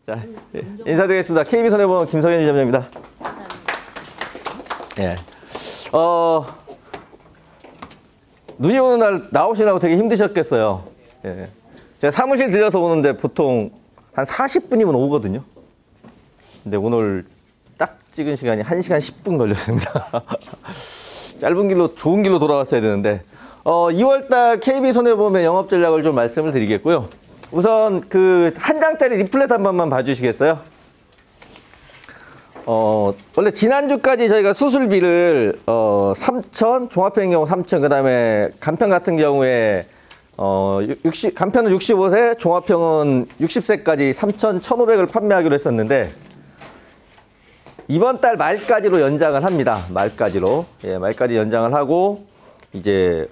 자, 인사드리겠습니다. KB손해보험 김성현 지점장입니다. 예. 눈이 오는 날 나오시라고 되게 힘드셨겠어요. 예. 제가 사무실 들려서 오는데 보통 한 40분이면 오거든요. 근데 오늘 딱 찍은 시간이 1시간 10분 걸렸습니다. 짧은 길로, 좋은 길로 돌아갔어야 되는데, 2월달 KB손해보험의 영업전략을 좀 말씀을 드리겠고요. 우선 그 한 장짜리 리플렛 한 번만 봐주시겠어요? 원래 지난주까지 저희가 수술비를 3,000, 종합형의 경우 3,000, 그 다음에 간편 같은 경우에 간편은 65세, 종합형은 60세까지 3,000, 1,500을 판매하기로 했었는데 이번 달 말까지로 연장을 합니다. 말까지로. 예, 말까지 연장을 하고 이제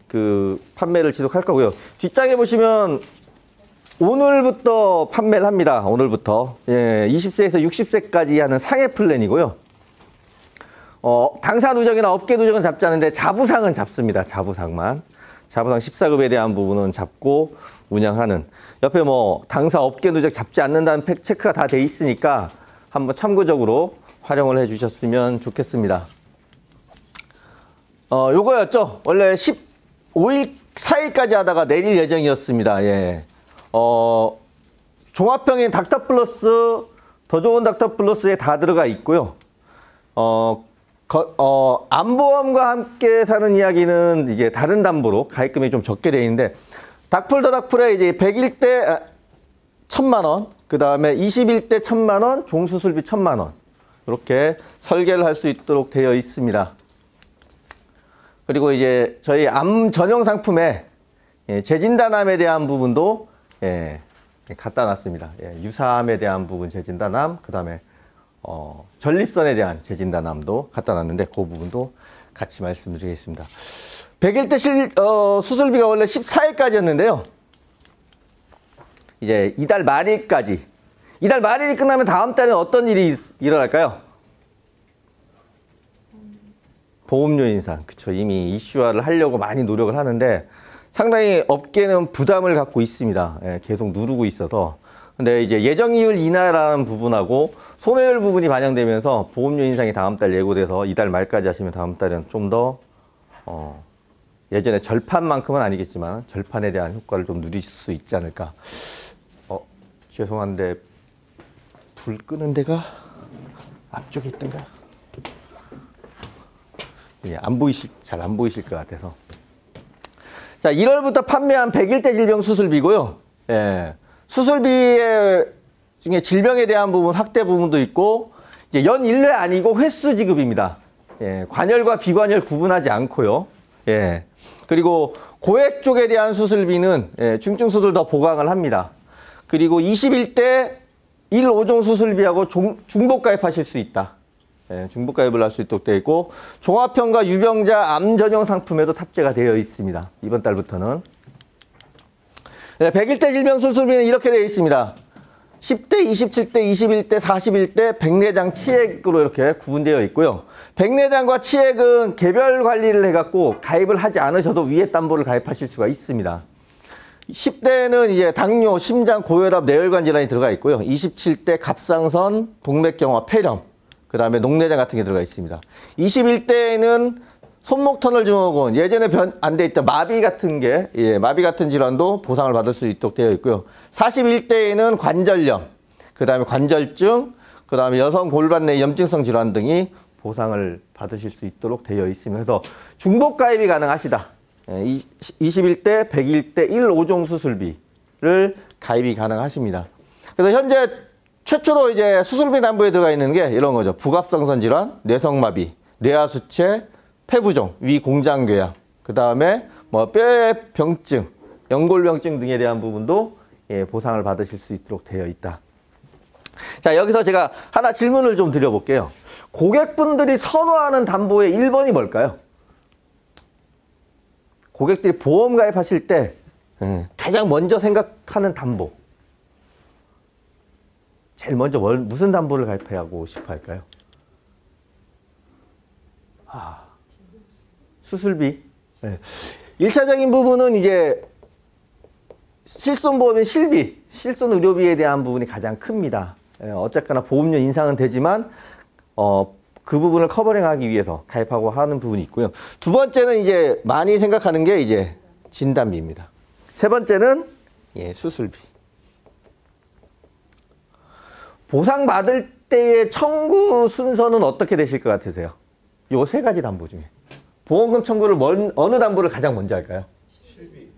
그 판매를 지속할 거고요. 뒷장에 보시면 오늘부터 판매를 합니다. 오늘부터. 예, 20세에서 60세까지 하는 상해 플랜이고요. 당사 누적이나 업계 누적은 잡지 않는데 자부상은 잡습니다. 자부상만. 자부상 14급에 대한 부분은 잡고 운영하는. 옆에 뭐 당사 업계 누적 잡지 않는다는 팩 체크가 다 돼 있으니까 한번 참고적으로 활용을 해 주셨으면 좋겠습니다. 요거였죠. 원래 15일, 4일까지 하다가 내릴 예정이었습니다. 예. 종합형인 닥터플러스, 더 좋은 닥터플러스에 다 들어가 있고요. 암보험과 함께 사는 이야기는 이제 다른 담보로 가입금이 좀 적게 되어 있는데, 닥풀 더 닥풀에 이제 100일 때 1,000만 원, 그 다음에 20일 때 1,000만 원, 종수술비 1,000만 원. 이렇게 설계를 할 수 있도록 되어 있습니다. 그리고 이제 저희 암 전용 상품에 재진단암에 대한 부분도 예, 갖다 놨습니다. 예, 유사암에 대한 부분 재진단암, 그 다음에 전립선에 대한 재진단암도 갖다 놨는데 그 부분도 같이 말씀드리겠습니다. 100일 때 수술비가 원래 14일까지였는데요. 이제 이달 말일까지. 이달 말일이 끝나면 다음 달에 어떤 일이 일어날까요? 보험료 인상. 그쵸. 이미 이슈화를 하려고 많이 노력을 하는데 상당히 업계는 부담을 갖고 있습니다. 예, 계속 누르고 있어서. 근데 이제 예정이율 인하라는 부분하고 손해율 부분이 반영되면서 보험료 인상이 다음 달 예고돼서 이달 말까지 하시면 다음 달은 좀 더 예전에 절판만큼은 아니겠지만 절판에 대한 효과를 좀 누릴 수 있지 않을까. 죄송한데 불 끄는 데가 앞쪽에 있던가요? 예, 잘 안 보이실 것 같아서. 자, 1월부터 판매한 100일대 질병 수술비고요. 예, 수술비 중에 질병에 대한 부분, 확대 부분도 있고, 이제 연 1회 아니고 횟수 지급입니다. 예, 관열과 비관열 구분하지 않고요. 예, 그리고 고액 쪽에 대한 수술비는 예, 중증수술 더 보강을 합니다. 그리고 21대 1, 5종 수술비하고 중복 가입하실 수 있다. 예, 중복 가입을 할 수 있도록 되어 있고, 종합형과 유병자 암 전용 상품에도 탑재가 되어 있습니다. 이번 달부터는. 네, 100일대 질병 수술비는 이렇게 되어 있습니다. 10대, 27대, 21대, 41대, 백내장 치액으로 이렇게 구분되어 있고요. 백내장과 치액은 개별 관리를 해갖고 가입을 하지 않으셔도 위에 담보를 가입하실 수가 있습니다. 10대는 이제 당뇨, 심장, 고혈압, 뇌혈관 질환이 들어가 있고요. 27대 갑상선, 동맥경화, 폐렴, 그 다음에 녹내장 같은 게 들어가 있습니다. 21대에는 손목 터널 증후군, 예전에 안 돼 있던 마비 같은 게, 예, 마비 같은 질환도 보상을 받을 수 있도록 되어 있고요. 41대에는 관절염, 그 다음에 관절증, 그 다음에 여성 골반 내 염증성 질환 등이 보상을 받으실 수 있도록 되어 있습니다. 그래서 중복 가입이 가능하시다. 21대, 100일대 1, 5종 수술비를 가입이 가능하십니다. 그래서 현재 최초로 이제 수술비 담보에 들어가 있는 게 이런 거죠. 부갑상선 질환, 뇌성마비, 뇌하수체, 폐부종, 위공장궤양, 그 다음에 뭐 뼈의 병증, 연골병증 등에 대한 부분도 예, 보상을 받으실 수 있도록 되어 있다. 자, 여기서 제가 하나 질문을 좀 드려볼게요. 고객분들이 선호하는 담보의 1번이 뭘까요? 고객들이 보험 가입하실 때 가장 먼저 생각하는 담보. 제일 먼저 무슨 담보를 가입하고 싶어 할까요? 수술비. 네. 1차적인 부분은 이제 실손보험인 실비, 실손의료비에 대한 부분이 가장 큽니다. 어쨌거나 보험료 인상은 되지만 그 부분을 커버링하기 위해서 가입하고 하는 부분이 있고요. 두 번째는 이제 많이 생각하는 게 이제 진단비입니다. 세 번째는 수술비. 보상받을 때의 청구 순서는 어떻게 되실 것 같으세요? 요 세 가지 담보 중에. 보험금 청구를 어느 담보를 가장 먼저 할까요? 실비.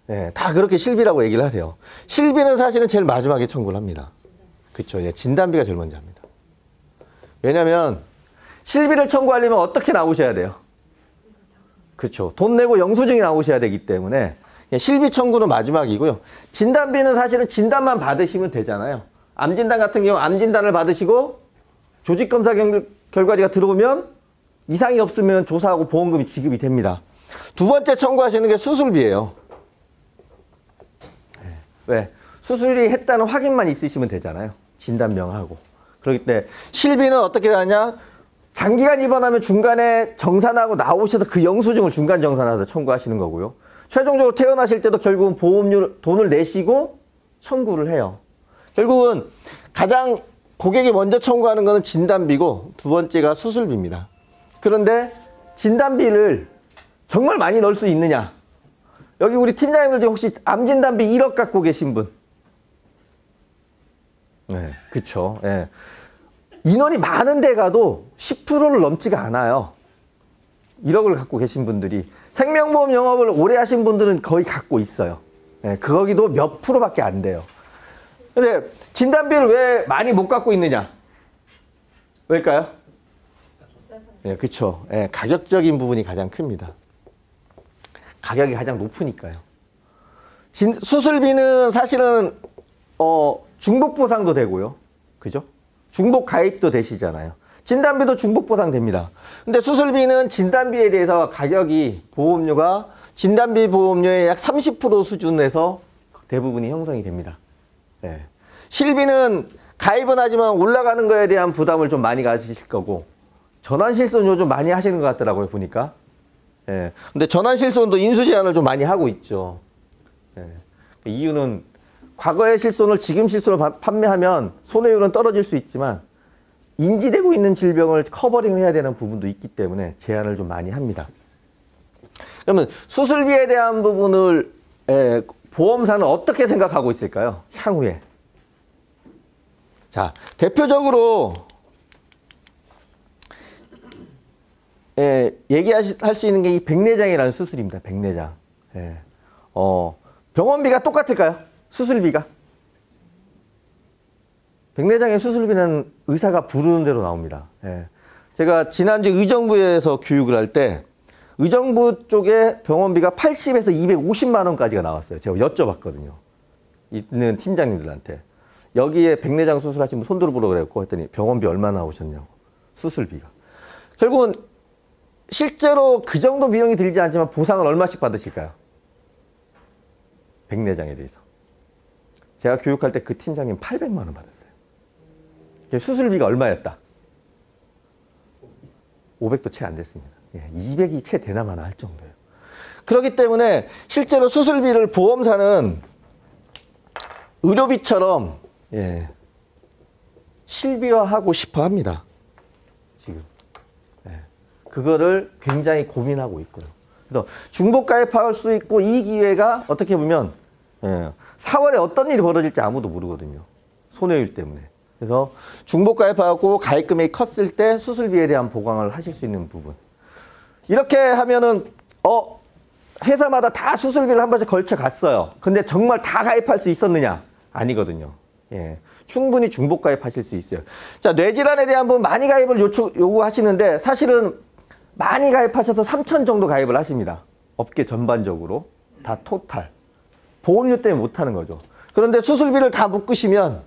네, 다 그렇게 실비라고 얘기를 하세요. 실비는 사실은 제일 마지막에 청구를 합니다. 그렇죠. 진단비가 제일 먼저 합니다. 왜냐하면 실비를 청구하려면 어떻게 나오셔야 돼요? 그렇죠. 돈 내고 영수증이 나오셔야 되기 때문에 실비 청구는 마지막이고요. 진단비는 사실은 진단만 받으시면 되잖아요. 암진단 같은 경우 암진단을 받으시고 조직검사 결과지가 들어오면 이상이 없으면 조사하고 보험금이 지급이 됩니다. 두 번째 청구하시는 게 수술비예요. 왜? 수술이 했다는 확인만 있으시면 되잖아요. 진단명하고. 그렇기 때문에 실비는 어떻게 하냐? 장기간 입원하면 중간에 정산하고 나오셔서 그 영수증을 중간 정산해서 청구하시는 거고요. 최종적으로 퇴원하실 때도 결국은 보험료 돈을 내시고 청구를 해요. 결국은 가장 고객이 먼저 청구하는 것은 진단비고 두 번째가 수술비입니다. 그런데 진단비를 정말 많이 넣을 수 있느냐? 여기 우리 팀장님들 중에 혹시 암진단비 1억 갖고 계신 분? 네, 그쵸. 네. 인원이 많은 데 가도 10%를 넘지가 않아요. 1억을 갖고 계신 분들이. 생명보험 영업을 오래 하신 분들은 거의 갖고 있어요. 네, 거기도 몇 프로밖에 안 돼요. 근데 진단비를 왜 많이 못 갖고 있느냐? 왜일까요? 네, 그쵸. 네, 가격적인 부분이 가장 큽니다. 가격이 가장 높으니까요. 수술비는 사실은 중복 보상도 되고요. 그죠? 중복 가입도 되시잖아요. 진단비도 중복 보상됩니다. 근데 수술비는 진단비에 대해서 가격이 보험료가 진단비 보험료의 약 30% 수준에서 대부분이 형성이 됩니다. 네. 실비는 가입은 하지만 올라가는 거에 대한 부담을 좀 많이 가지실 거고 전환실손 요즘 많이 하시는 것 같더라고요, 보니까. 예. 근데 전환실손도 인수제한을 좀 많이 하고 있죠. 예. 이유는 과거의 실손을 지금 실손을 판매하면 손해율은 떨어질 수 있지만 인지되고 있는 질병을 커버링을 해야 되는 부분도 있기 때문에 제한을 좀 많이 합니다. 그러면 수술비에 대한 부분을 보험사는 어떻게 생각하고 있을까요? 향후에. 자, 대표적으로 얘기할 수 있는 게 이 백내장이라는 수술입니다. 백내장. 병원비가 똑같을까요? 수술비가? 백내장의 수술비는 의사가 부르는 대로 나옵니다. 제가 지난주 의정부에서 교육을 할 때 의정부 쪽에 병원비가 80에서 250만 원까지가 나왔어요. 제가 여쭤봤거든요. 있는 팀장님들한테. 여기에 백내장 수술하시면 손 들어보라고 그랬고 했더니 병원비 얼마나 나오셨냐고. 수술비가. 결국은 실제로 그 정도 비용이 들지 않지만 보상을 얼마씩 받으실까요? 백내장에 대해서. 제가 교육할 때 그 팀장님 800만 원 받았어요. 수술비가 얼마였다? 500도 채 안 됐습니다. 200이 채 되나 마나 할 정도예요. 그렇기 때문에 실제로 수술비를 보험사는 의료비처럼 실비화하고 싶어 합니다. 지금. 그거를 굉장히 고민하고 있고요. 그래서 중복 가입할 수 있고 이 기회가 어떻게 보면 4월에 어떤 일이 벌어질지 아무도 모르거든요. 손해율 때문에. 그래서 중복 가입하고 가입 금액이 컸을 때 수술비에 대한 보강을 하실 수 있는 부분. 이렇게 하면은 회사마다 다 수술비를 한 번씩 걸쳐 갔어요. 근데 정말 다 가입할 수 있었느냐? 아니거든요. 충분히 중복 가입하실 수 있어요. 자, 뇌질환에 대한 부분 많이 가입을 요구하시는데 사실은 많이 가입하셔서 3천 정도 가입을 하십니다. 업계 전반적으로. 다 토탈. 보험료 때문에 못하는 거죠. 그런데 수술비를 다 묶으시면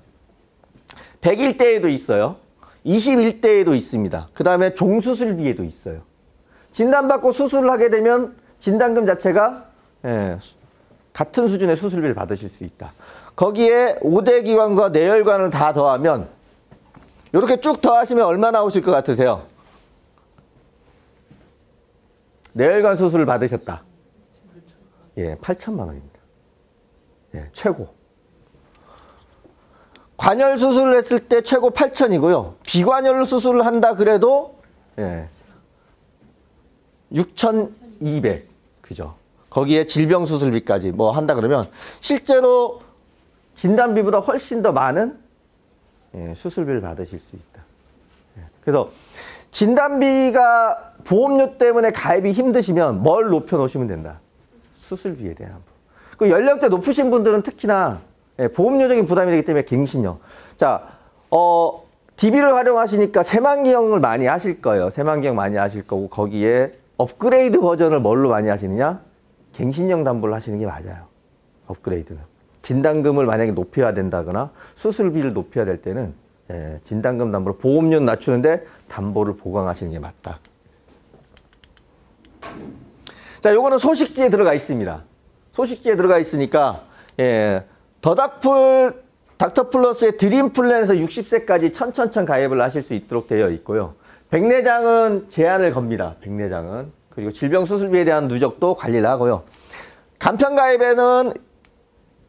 100일대에도 있어요. 21대에도 있습니다. 그 다음에 종수술비에도 있어요. 진단받고 수술을 하게 되면 진단금 자체가 같은 수준의 수술비를 받으실 수 있다. 거기에 5대 기관과 내혈관을 다 더하면 이렇게 쭉 더하시면 얼마 나오실 것 같으세요? 내혈관 수술을 받으셨다. 예, 8천만 원입니다. 예, 최고. 관열 수술을 했을 때 최고 8천이고요. 비관열 수술을 한다 그래도 예, 6,200. 그죠? 거기에 질병 수술비까지 뭐 한다 그러면 실제로 진단비보다 훨씬 더 많은 예, 수술비를 받으실 수 있다. 예, 그래서 진단비가 보험료 때문에 가입이 힘드시면 뭘 높여 놓으시면 된다. 수술비에 대한 부분. 그 연령대 높으신 분들은 특히나 예, 보험료적인 부담이 되기 때문에 갱신형. 자, DB를 활용하시니까 새만기형을 많이 하실 거예요. 새만기형 많이 하실 거고 거기에 업그레이드 버전을 뭘로 많이 하시느냐? 갱신형 담보를 하시는 게 맞아요. 업그레이드는. 진단금을 만약에 높여야 된다거나 수술비를 높여야 될 때는 예, 진단금 담보를 보험료는 낮추는데 담보를 보강하시는 게 맞다. 자, 요거는 소식지에 들어가 있습니다. 소식지에 들어가 있으니까 예, 닥터플러스의 드림 플랜에서 60세까지 천천천 가입을 하실 수 있도록 되어 있고요. 백내장은 제한을 겁니다. 백내장은. 그리고 질병 수술비에 대한 누적도 관리를 하고요. 간편 가입에는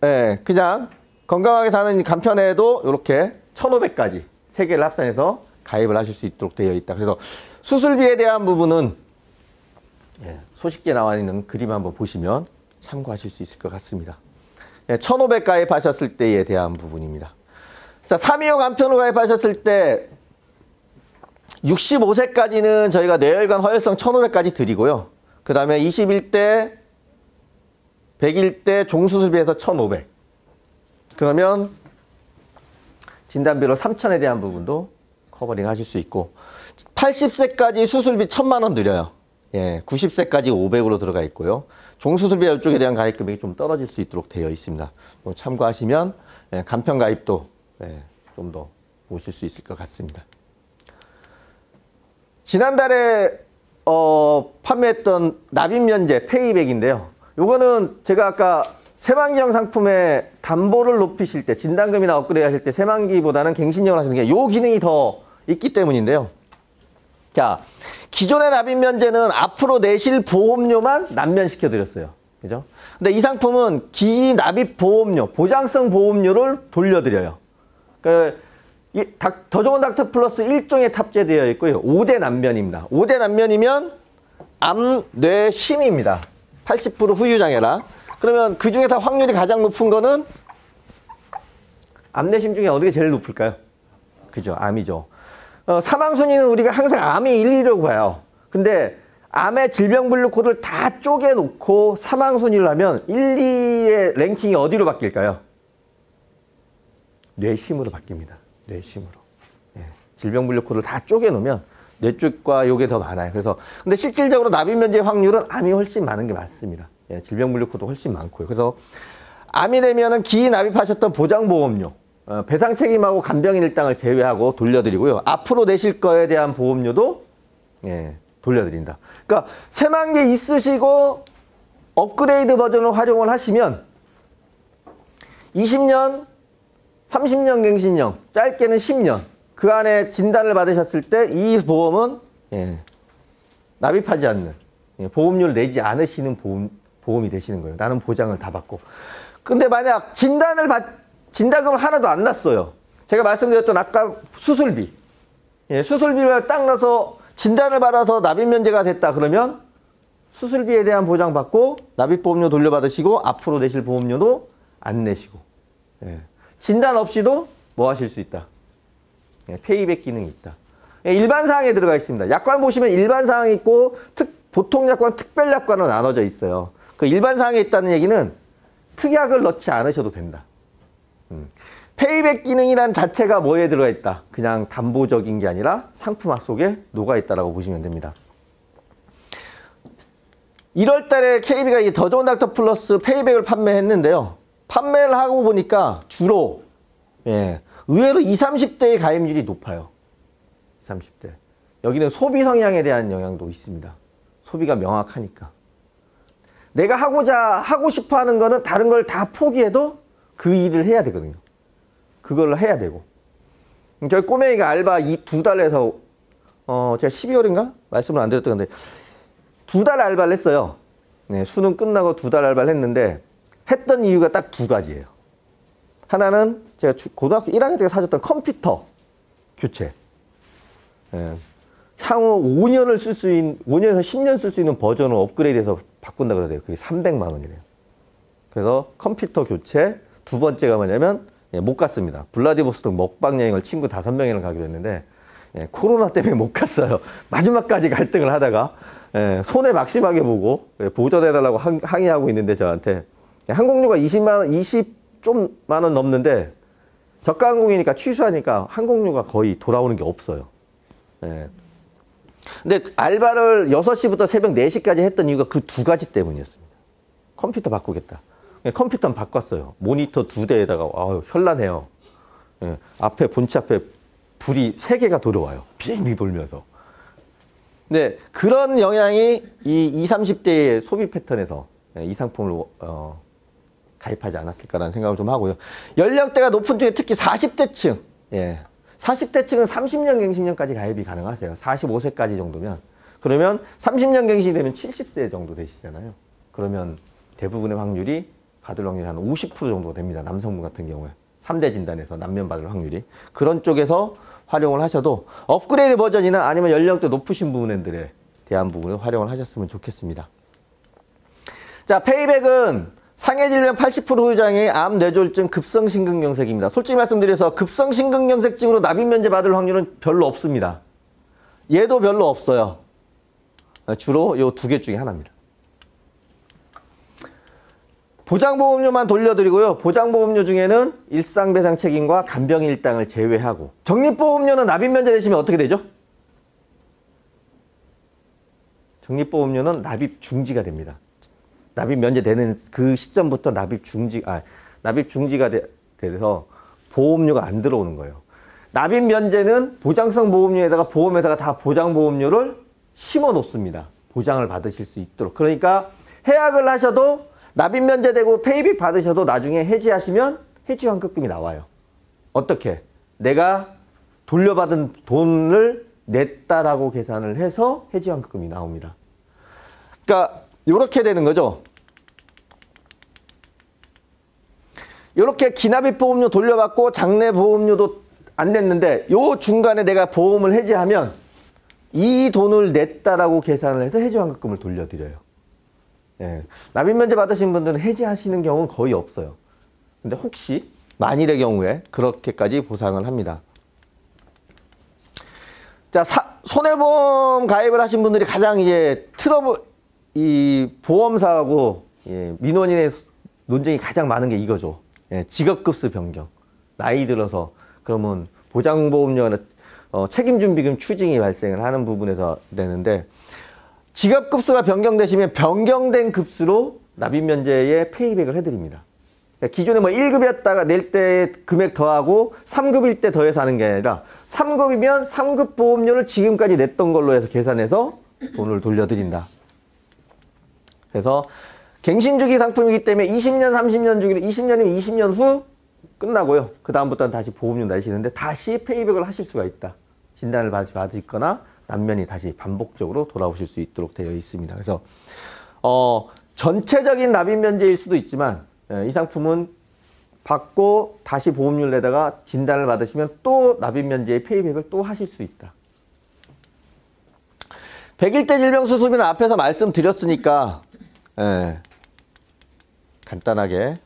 예, 그냥 건강하게 사는 간편에도 이렇게 1,500까지 3개를 합산해서 가입을 하실 수 있도록 되어 있다. 그래서 수술비에 대한 부분은 예, 소식지에 나와 있는 그림 한번 보시면 참고하실 수 있을 것 같습니다. 예, 1,500 가입하셨을 때에 대한 부분입니다. 자, 325 간편으로 가입하셨을 때 65세까지는 저희가 뇌혈관 허혈성 1,500까지 드리고요. 그 다음에 21대, 100일 종수술비에서 1,500. 그러면 진단비로 3,000에 대한 부분도 커버링 하실 수 있고 80세까지 수술비 1,000만 원 드려요. 예, 90세까지 500으로 들어가 있고요. 종수술비 이쪽에 대한 가입 금액이 좀 떨어질 수 있도록 되어 있습니다. 참고하시면 예, 간편 가입도 예, 좀 더 보실 수 있을 것 같습니다. 지난달에 판매했던 납입면제 페이백인데요. 요거는 제가 아까 새만기형 상품의 담보를 높이실 때 진단금이나 업그레이드 하실 때 새만기보다는 갱신형을 하시는 게 요 기능이 더 있기 때문인데요. 자, 기존의 납입면제는 앞으로 내실 보험료만 남면시켜 드렸어요. 그죠? 근데 이 상품은 기납입 보험료, 보장성 보험료를 돌려드려요. 더 좋은 닥터 플러스 1종에 탑재되어 있고요. 5대 남면입니다. 5대 남면이면 암, 뇌, 심입니다. 80% 후유장애라. 그러면 그 중에 다 확률이 가장 높은 거는 암, 뇌, 심 중에 어느 게 제일 높을까요? 그죠? 암이죠. 사망 순위는 우리가 항상 암이 1, 2로 봐요. 근데 암의 질병 분류 코드를 다 쪼개놓고 사망 순위를 하면 1, 2의 랭킹이 어디로 바뀔까요? 뇌심으로 바뀝니다. 뇌심으로. 예. 질병 분류 코드를 다 쪼개놓으면 뇌 쪽과 요게 더 많아요. 그래서 근데 실질적으로 납입면제 확률은 암이 훨씬 많은 게 맞습니다. 예. 질병 분류 코드 훨씬 많고요. 그래서 암이 되면은 기납입하셨던 보장보험료, 배상 책임하고 간병인 일당을 제외하고 돌려드리고요. 앞으로 내실 거에 대한 보험료도 예, 돌려드린다. 그러니까 새만기 있으시고 업그레이드 버전을 활용을 하시면 20년, 30년 갱신형, 짧게는 10년 그 안에 진단을 받으셨을 때 이 보험은 예, 납입하지 않는 예, 보험료를 내지 않으시는 보험이 되시는 거예요. 나는 보장을 다 받고. 근데 만약 진단금을 하나도 안 났어요. 제가 말씀드렸던 아까 수술비. 예, 수술비를 딱 넣어서 진단을 받아서 납입면제가 됐다 그러면 수술비에 대한 보장받고 납입보험료 돌려받으시고 앞으로 내실 보험료도 안 내시고 예. 진단 없이도 뭐 하실 수 있다. 예, 페이백 기능이 있다. 예, 일반 사항에 들어가 있습니다. 약관 보시면 일반 사항이 있고 보통 약관, 특별 약관으로 나눠져 있어요. 그 일반 사항에 있다는 얘기는 특약을 넣지 않으셔도 된다. 페이백 기능이란 자체가 뭐에 들어가 있다? 그냥 담보적인 게 아니라 상품화 속에 녹아 있다라고 보시면 됩니다. 1월 달에 KB가 더 좋은 닥터 플러스 페이백을 판매했는데요. 판매를 하고 보니까 주로 예, 의외로 20, 30대의 가입률이 높아요. 20, 30대. 여기는 소비 성향에 대한 영향도 있습니다. 소비가 명확하니까. 내가 하고 싶어 하는 거는 다른 걸 다 포기해도 그 일을 해야 되거든요. 그걸 해야 되고. 저희 꼬맹이가 알바 2달 해서 제가 12월인가? 말씀을 안 드렸던 건데 2달 알바를 했어요. 네, 수능 끝나고 2달 알바를 했는데 했던 이유가 딱 2가지예요. 하나는 제가 고등학교 1학년 때 사줬던 컴퓨터 교체. 예, 향후 5년을 쓸 수 있는, 5년에서 10년 쓸 수 있는 버전을 업그레이드해서 바꾼다 그러대요. 그게 300만 원이래요. 그래서 컴퓨터 교체. 두 번째가 뭐냐면 못 갔습니다. 블라디보스토크 먹방 여행을 친구 5명이랑 가기로 했는데 코로나 때문에 못 갔어요. 마지막까지 갈등을 하다가 손해 막심하게 보고 보전해달라고 항의하고 있는데 저한테 항공료가 20만 원 넘는데 저가 항공이니까 취소하니까 항공료가 거의 돌아오는 게 없어요. 근데 알바를 6시부터 새벽 4시까지 했던 이유가 그 2가지 때문이었습니다. 컴퓨터 바꾸겠다. 컴퓨터는 바꿨어요. 모니터 2대에다가 현란해요. 앞에 본체 앞에 불이 3개가 들어와요. 빙빙 돌면서. 근데 그런 영향이 이 20, 30대의 소비 패턴에서 이 상품을 가입하지 않았을까라는 생각을 좀 하고요. 연령대가 높은 중에 특히 40대층. 40대층은 30년 갱신년까지 가입이 가능하세요. 45세까지 정도면. 그러면 30년 갱신이 되면 70세 정도 되시잖아요. 그러면 대부분의 확률이 받을 확률이 한 50% 정도 됩니다. 남성분 같은 경우에. 3대 진단에서 남면 받을 확률이. 그런 쪽에서 활용을 하셔도 업그레이드 버전이나 아니면 연령대 높으신 분들에 대한 부분을 활용을 하셨으면 좋겠습니다. 자, 페이백은 상해질병 80% 후유장애 암, 뇌졸중, 급성심근경색입니다. 솔직히 말씀드려서 급성심근경색증으로 납입면제 받을 확률은 별로 없습니다. 얘도 별로 없어요. 주로 이 2개 중에 하나입니다. 보장보험료만 돌려드리고요. 보장보험료 중에는 일상배상 책임과 간병일당을 제외하고 적립보험료는 납입면제 되시면 어떻게 되죠? 적립보험료는 납입 중지가 됩니다. 납입 면제되는 그 시점부터 납입 중지가 돼서 보험료가 안 들어오는 거예요. 납입 면제는 보장성 보험료에다가 보험에다가 다 보장보험료를 심어 놓습니다. 보장을 받으실 수 있도록. 그러니까 해약을 하셔도 납입 면제되고 페이백 받으셔도 나중에 해지하시면 해지 환급금이 나와요. 어떻게? 내가 돌려받은 돈을 냈다라고 계산을 해서 해지 환급금이 나옵니다. 그러니까 이렇게 되는 거죠. 이렇게 기납입 보험료 돌려받고 장래 보험료도 안 냈는데 요 중간에 내가 보험을 해지하면 이 돈을 냈다라고 계산을 해서 해지 환급금을 돌려드려요. 납입 면제 받으신 분들은 해지하시는 경우는 거의 없어요. 근데 혹시 만일의 경우에 그렇게까지 보상을 합니다. 자, 손해보험 가입을 하신 분들이 가장 이제 이 보험사하고 민원인의 논쟁이 가장 많은 게 이거죠. 직업급수 변경. 나이 들어서 그러면 보장보험료나 책임준비금 추징이 발생을 하는 부분에서 되는데 직업급수가 변경되시면 변경된 급수로 납입면제에 페이백을 해드립니다. 그러니까 기존에 뭐 1급이었다가 낼 때 금액 더하고 3급일 때 더해서 하는 게 아니라 3급이면 3급 보험료를 지금까지 냈던 걸로 해서 계산해서 돈을 돌려드린다. 그래서 갱신주기 상품이기 때문에 20년, 30년 주기로 20년이면 20년 후 끝나고요. 그 다음부터는 다시 보험료 내시는데 다시 페이백을 하실 수가 있다. 진단을 받으시거나 남면이 다시 반복적으로 돌아오실 수 있도록 되어 있습니다. 그래서 전체적인 납입 면제일 수도 있지만 이 상품은 받고 다시 보험료를 내다가 진단을 받으시면 또 납입 면제의 페이백을 또 하실 수 있다. 100일대 질병 수술비는 앞에서 말씀드렸으니까 간단하게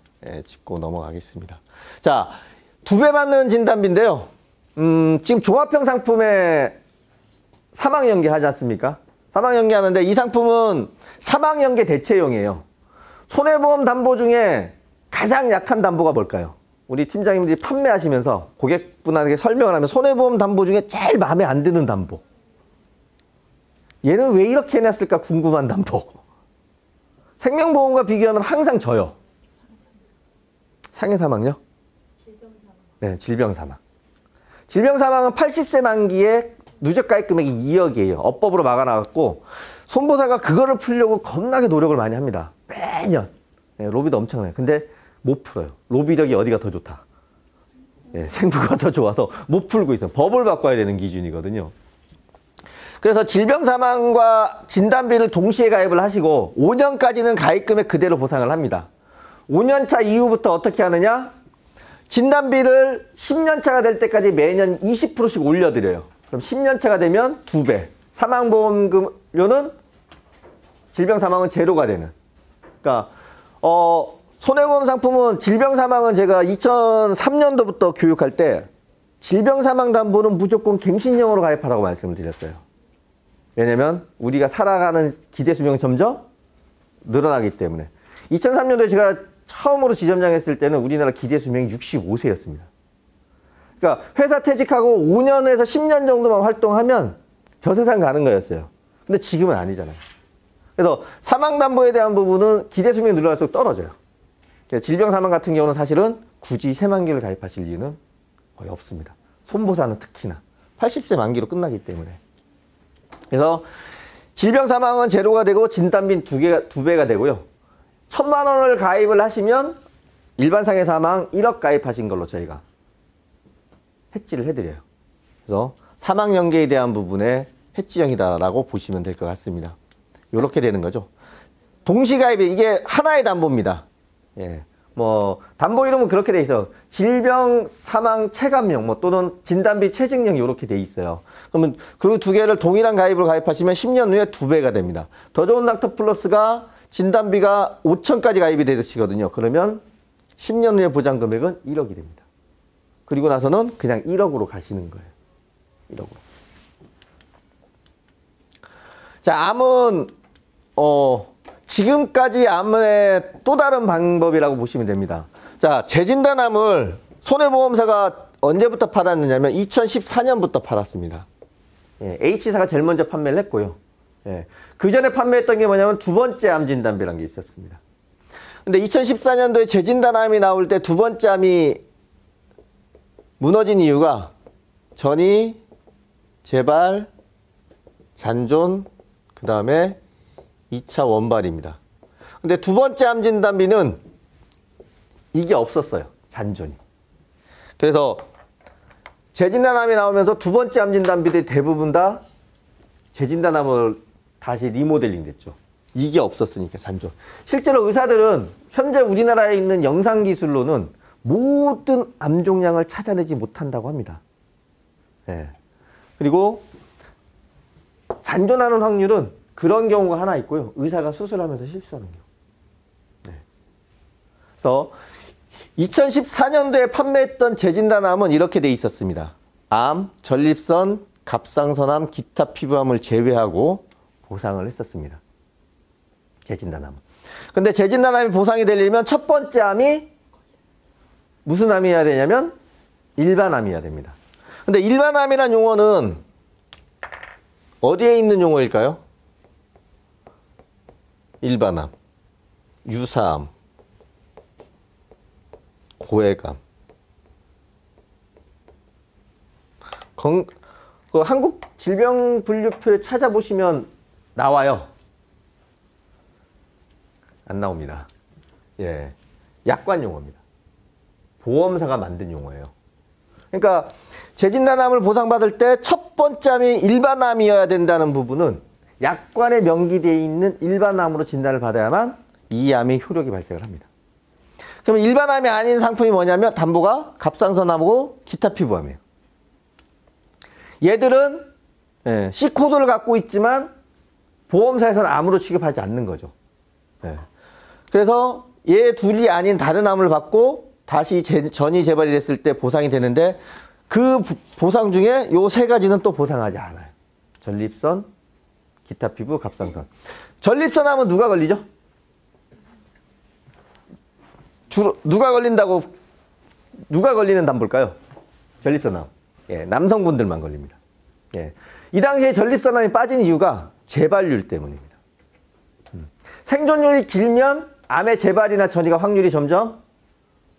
짚고 넘어가겠습니다. 자, 2배 받는 진단비인데요. 지금 종합형 상품에 사망연계 하지 않습니까? 사망연계 하는데 이 상품은 사망연계 대체용이에요. 손해보험 담보 중에 가장 약한 담보가 뭘까요? 우리 팀장님들이 판매하시면서 고객분한테 설명을 하면 손해보험 담보 중에 제일 마음에 안 드는 담보. 얘는 왜 이렇게 해놨을까 궁금한 담보. 생명보험과 비교하면 항상 져요. 상해사망요? 질병사망. 네, 질병사망. 질병사망은 80세 만기에 누적가입 금액이 2억이에요. 업법으로 막아나갔고 손보사가 그거를 풀려고 겁나게 노력을 많이 합니다. 매년. 로비도 엄청나요. 근데 못 풀어요. 로비력이 어디가 더 좋다. 예, 생부가 더 좋아서 못 풀고 있어요. 법을 바꿔야 되는 기준이거든요. 그래서 질병 사망과 진단비를 동시에 가입을 하시고 5년까지는 가입금액 그대로 보상을 합니다. 5년차 이후부터 어떻게 하느냐? 진단비를 10년차가 될 때까지 매년 20%씩 올려드려요. 그럼 10년차가 되면 2배. 사망보험료는 질병 사망은 제로가 되는. 그러니까 손해보험 상품은 질병 사망은 제가 2003년도부터 교육할 때 질병 사망 담보는 무조건 갱신형으로 가입하라고 말씀을 드렸어요. 왜냐면 우리가 살아가는 기대 수명이 점점 늘어나기 때문에. 2003년도에 제가 처음으로 지점장 했을 때는 우리나라 기대 수명이 65세였습니다. 그러니까 회사 퇴직하고 5년에서 10년 정도만 활동하면 저 세상 가는 거였어요. 근데 지금은 아니잖아요. 그래서 사망담보에 대한 부분은 기대 수명이 늘어날수록 떨어져요. 질병 사망 같은 경우는 사실은 굳이 새만기를 가입하실 이유는 거의 없습니다. 손보사는 특히나 80세 만기로 끝나기 때문에. 그래서 질병 사망은 제로가 되고 진단비는 2배가 되고요. 1,000만 원을 가입을 하시면 일반 상해 사망 1억 가입하신 걸로 저희가 해지를 해드려요. 그래서 사망 연계에 대한 부분에 해지형이다라고 보시면 될 것 같습니다. 이렇게 되는 거죠. 동시가입이 이게 하나의 담보입니다. 예. 뭐 담보 이름은 그렇게 돼 있어요. 질병 사망 체감형 뭐 또는 진단비 체증형 이렇게 돼 있어요. 그러면 그 두 개를 동일한 가입으로 가입하시면 10년 후에 2배가 됩니다. 더 좋은 닥터 플러스가 진단비가 5천까지 가입이 되시거든요. 그러면 10년 후에 보장 금액은 1억이 됩니다. 그리고 나서는 그냥 1억으로 가시는 거예요. 1억으로. 자, 암은 지금까지 암의 또 다른 방법이라고 보시면 됩니다. 자, 재진단암을 손해보험사가 언제부터 팔았느냐면 2014년부터 팔았습니다. 예, H사가 제일 먼저 판매를 했고요. 예, 그 전에 판매했던 게 뭐냐면 두 번째 암 진단비라는 게 있었습니다. 근데 2014년도에 재진단암이 나올 때 두 번째 암이 무너진 이유가 전이, 재발, 잔존, 그 다음에 2차 원발입니다. 근데 두 번째 암 진단비는 이게 없었어요. 잔존이. 그래서 재진단암이 나오면서 두 번째 암 진단비들이 대부분 다 재진단암을 다시 리모델링 됐죠. 이게 없었으니까 잔존. 실제로 의사들은 현재 우리나라에 있는 영상기술로는 모든 암 종양을 찾아내지 못한다고 합니다. 예. 그리고 잔존하는 확률은 그런 경우가 하나 있고요. 의사가 수술하면서 실수하는 경우. 네. 그래서 2014년도에 판매했던 재진단암은 이렇게 돼 있었습니다. 암, 전립선, 갑상선암, 기타 피부암을 제외하고 보상을 했었습니다. 재진단암은. 근데 재진단암이 보상이 되려면 첫 번째 암이 무슨 암이어야 되냐면 일반암이어야 됩니다. 근데 일반암이라는 용어는 어디에 있는 용어일까요? 일반암, 유사암, 고액암. 그 한국 질병분류표에 찾아보시면 나와요. 안 나옵니다. 예, 약관 용어입니다. 보험사가 만든 용어예요. 그러니까 재진단암을 보상받을 때 첫 번째 암이 일반암이어야 된다는 부분은 약관에 명기되어 있는 일반암으로 진단을 받아야만 이 암이 효력이 발생을 합니다. 그러면 일반암이 아닌 상품이 뭐냐면 담보가 갑상선암하고 기타 피부암이에요. 얘들은 C코드를 갖고 있지만 보험사에서는 암으로 취급하지 않는 거죠. 그래서 얘 둘이 아닌 다른 암을 받고 다시 전이 재발이 됐을 때 보상이 되는데 그 보상 중에 요 세 가지는 또 보상하지 않아요. 전립선, 기타 피부, 갑상선. 전립선암은 누가 걸리죠? 주로 누가 걸리는 담보일까요? 전립선암. 예, 남성분들만 걸립니다. 예. 이 당시에 전립선암이 빠진 이유가 재발률 때문입니다. 생존율이 길면 암의 재발이나 전이가 확률이 점점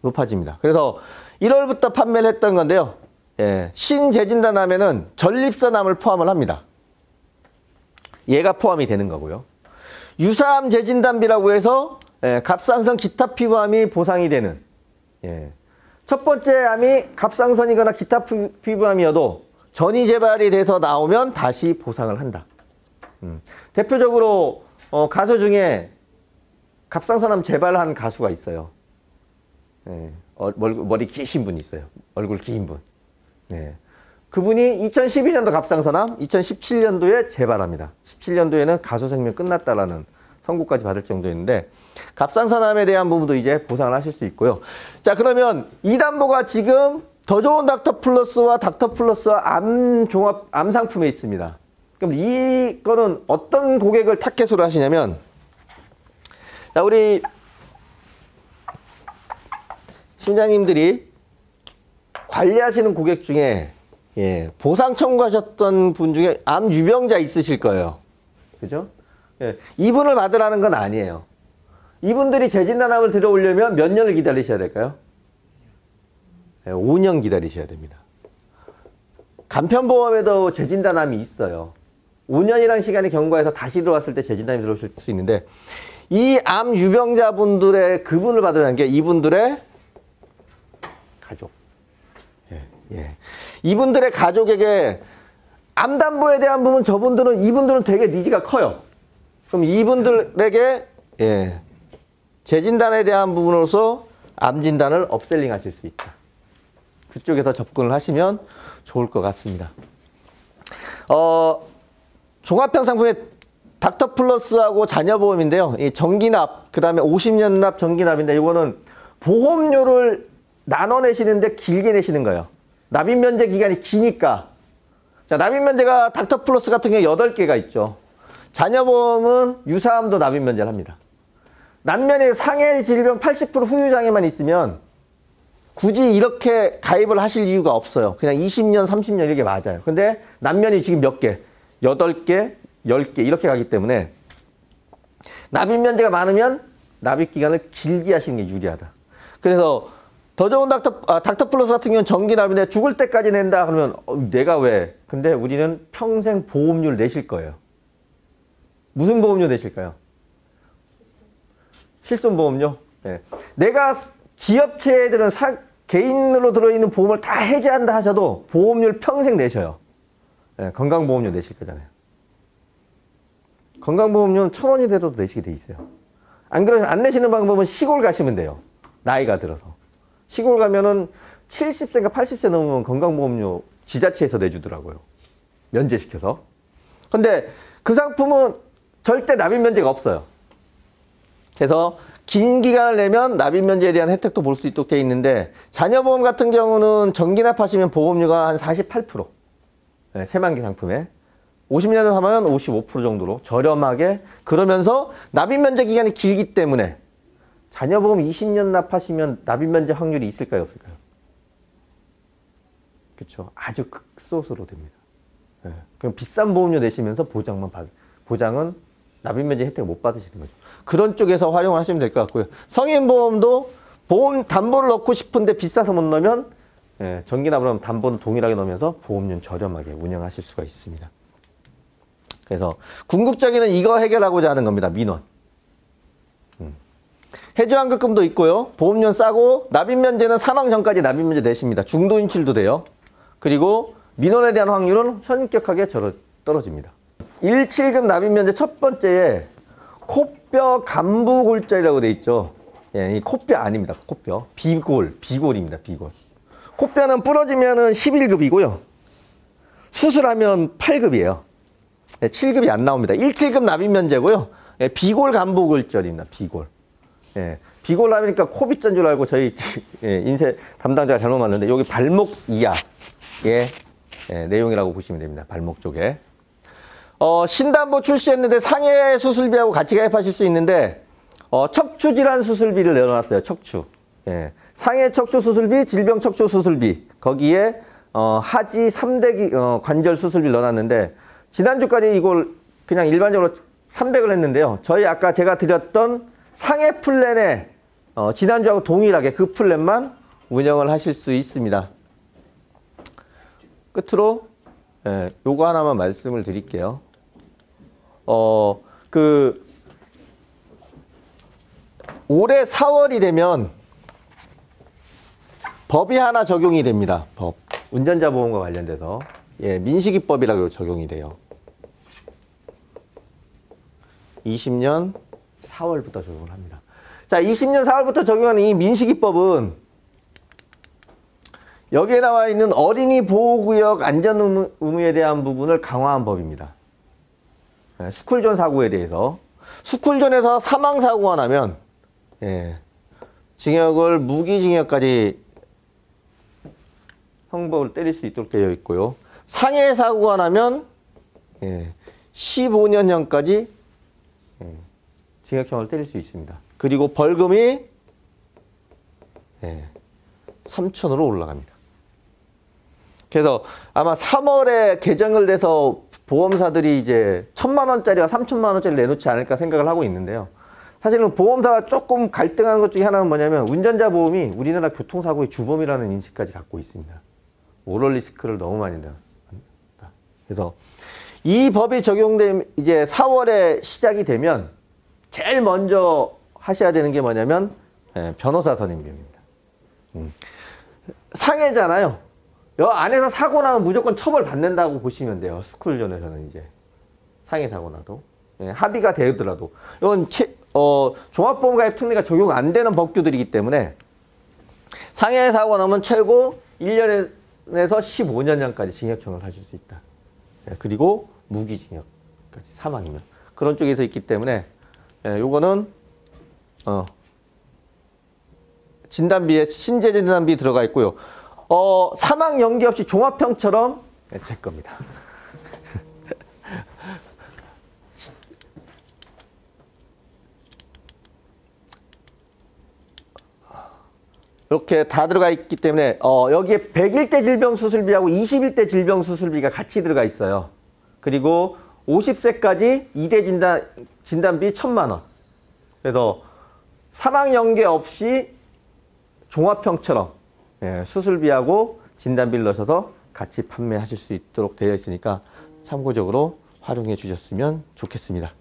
높아집니다. 그래서 1월부터 판매를 했던 건데요. 예, 신재진단암에는 전립선암을 포함을 합니다. 얘가 포함이 되는 거고요. 유사암 재진단비라고 해서 갑상선 기타 피부암이 보상이 되는, 예. 첫 번째 암이 갑상선이거나 기타 피부암이어도 전이 재발이 돼서 나오면 다시 보상을 한다. 대표적으로 가수 중에 갑상선암 재발한 가수가 있어요. 예. 머리 기신 분이 있어요. 얼굴 긴 분. 예. 그분이 2012년도 갑상선암, 2017년도에 재발합니다. 17년도에는 가수 생명 끝났다라는 선고까지 받을 정도였는데, 갑상선암에 대한 부분도 이제 보상을 하실 수 있고요. 자, 그러면 이담보가 지금 더 좋은 닥터플러스와 닥터플러스와 암 상품에 있습니다. 그럼 이거는 어떤 고객을 타겟으로 하시냐면, 자, 우리 팀장님들이 관리하시는 고객 중에, 예, 보상 청구하셨던 분 중에 암 유병자 있으실 거예요. 그죠? 예, 이분을 받으라는 건 아니에요. 이분들이 재진단암을 들어오려면 몇 년을 기다리셔야 될까요? 5년 기다리셔야 됩니다. 간편보험에도 재진단암이 있어요. 5년이라는 시간이 경과해서 다시 들어왔을 때 재진단암이 들어오실 수 있는데, 이 암 유병자분들의 그분을 받으라는 게 이분들의 가족. 예. 이분들의 가족에게 암담보에 대한 부분, 이분들은 되게 니즈가 커요. 그럼 이분들에게, 예, 재진단에 대한 부분으로서 암 진단을 업셀링 하실 수 있다. 그쪽에서 접근을 하시면 좋을 것 같습니다. 종합형 상품의 닥터플러스하고 자녀보험인데요. 이 정기납, 그 다음에 50년 납 정기납인데, 이거는 보험료를 나눠내시는데 길게 내시는 거예요. 납입면제 기간이 기니까. 자, 납입면제가 닥터플러스 같은 경우에 8개가 있죠. 자녀보험은 유사암도 납입면제를 합니다. 남면에 상해 질병 80% 후유장애만 있으면 굳이 이렇게 가입을 하실 이유가 없어요. 그냥 20년, 30년 이렇게 맞아요. 근데 남면이 지금 몇 개? 8개, 10개 이렇게 가기 때문에 납입면제가 많으면 납입기간을 길게 하시는 게 유리하다. 그래서 더 좋은 닥터플러스 같은 경우는 정기납인데 죽을 때까지 낸다 그러면 내가 왜? 근데 우리는 평생 보험료를 내실 거예요. 무슨 보험료 내실까요? 실손보험료? 네. 내가 기업체들은 개인으로 들어있는 보험을 다 해지한다 하셔도 보험료를 평생 내셔요. 네, 건강보험료 내실 거잖아요. 건강보험료는 1,000원이 돼도 내시게 돼 있어요. 안 그러면 안 내시는 방법은 시골 가시면 돼요. 나이가 들어서. 시골 가면은 70세인가 80세 넘으면 건강보험료 지자체에서 내주더라고요. 면제시켜서. 근데 그 상품은 절대 납입면제가 없어요. 그래서 긴 기간을 내면 납입면제에 대한 혜택도 볼 수 있도록 되어 있는데, 자녀보험 같은 경우는 정기납하시면 보험료가 한 48%. 네, 새만기 상품에. 50년을 하면 55% 정도로 저렴하게, 그러면서 납입면제 기간이 길기 때문에 자녀보험 20년 납하시면 납입면제 확률이 있을까요, 없을까요? 그렇죠. 아주 극소수로 됩니다. 네. 그럼 비싼 보험료 내시면서 보장은 납입면제 혜택을 못 받으시는 거죠. 그런 쪽에서 활용을 하시면 될 것 같고요. 성인보험도 보험 담보를 넣고 싶은데 비싸서 못 넣으면, 예, 정기납을 하면 담보는 동일하게 넣으면서 보험료는 저렴하게 운영하실 수가 있습니다. 그래서 궁극적으로는 이거 해결하고자 하는 겁니다. 민원. 해지환급금도 있고요. 보험료 싸고 납입면제는 사망 전까지 납입면제 내십니다. 중도 인출도 돼요. 그리고 민원에 대한 확률은 현격하게 떨어집니다. 17급 납입면제 첫 번째에 코뼈 간부골절이라고 돼 있죠. 예, 이 코뼈 아닙니다. 코뼈. 비골입니다. 비골. 코뼈는 부러지면은 11급이고요. 수술하면 8급이에요. 예, 7급이 안 나옵니다. 17급 납입면제고요. 예, 비골 간부골절입니다. 비골. 예, 비골 납이니까 코 빗자인 줄 알고 저희 예, 인쇄 담당자가 잘못 맞는데 여기 발목 이하의 내용이라고 보시면 됩니다. 발목 쪽에. 신담보 출시했는데 상해 수술비하고 같이 가입하실 수 있는데, 척추질환 수술비를 내려놨어요. 척추. 예. 상해 척추 수술비, 질병 척추 수술비. 거기에, 하지 3대 관절 수술비를 넣어놨는데, 지난주까지 이걸 그냥 일반적으로 300을 했는데요. 저희 아까 제가 드렸던 상해 플랜에, 지난주하고 동일하게 그 플랜만 운영을 하실 수 있습니다. 끝으로, 예, 요거 하나만 말씀을 드릴게요. 올해 4월이 되면 법이 하나 적용이 됩니다. 법. 운전자 보험과 관련돼서. 예, 민식이법이라고 적용이 돼요. 20년 4월부터 적용을 합니다. 자, 20년 4월부터 적용하는 이 민식이법은 여기에 나와 있는 어린이 보호구역 안전 의무에 대한 부분을 강화한 법입니다. 예, 스쿨존 사고에 대해서. 스쿨존에서 사망사고가 나면 예, 징역을 무기징역까지 형벌을 때릴 수 있도록 되어 있고요. 상해 사고가 나면 예, 15년형까지 예, 징역형을 때릴 수 있습니다. 그리고 벌금이 예, 3,000으로 올라갑니다. 그래서 아마 3월에 개정을 돼서 보험사들이 이제 1,000만 원짜리와 3,000만 원짜리 내놓지 않을까 생각을 하고 있는데요. 사실은 보험사가 조금 갈등하는 것 중에 하나는 뭐냐면 운전자 보험이 우리나라 교통사고의 주범이라는 인식까지 갖고 있습니다. 오럴 리스크를 너무 많이 낸다. 그래서 이 법이 적용되면 이제 4월에 시작이 되면 제일 먼저 하셔야 되는 게 뭐냐면 변호사 선임 비용입니다. 상해잖아요. 여 안에서 사고 나면 무조건 처벌 받는다고 보시면 돼요. 스쿨존에서는 이제 상해 사고 나도 합의가 되더라도 이건 종합보험가입 특례가 적용 안 되는 법규들이기 때문에 상해 사고 나면 최고 1년에서 15년형까지 징역형을 하실 수 있다. 그리고 무기징역까지 사망이면 그런 쪽에서 있기 때문에 요거는 진단비에 신재 진단비 들어가 있고요. 사망 연기 없이 종합형처럼 제 겁니다. 이렇게 다 들어가 있기 때문에 여기에 100일대 질병수술비하고 20일대 질병수술비가 같이 들어가 있어요. 그리고 50세까지 2대 진단비 1,000만 원. 그래서 사망 연계 없이 종합형처럼 수술비하고 진단비를 넣으셔서 같이 판매하실 수 있도록 되어 있으니까 참고적으로 활용해 주셨으면 좋겠습니다.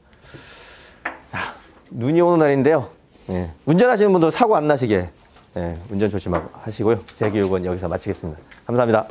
자, 눈이 오는 날인데요. 운전하시는 분들 사고 안 나시게 운전 조심하시고요. 제 교육은 여기서 마치겠습니다. 감사합니다.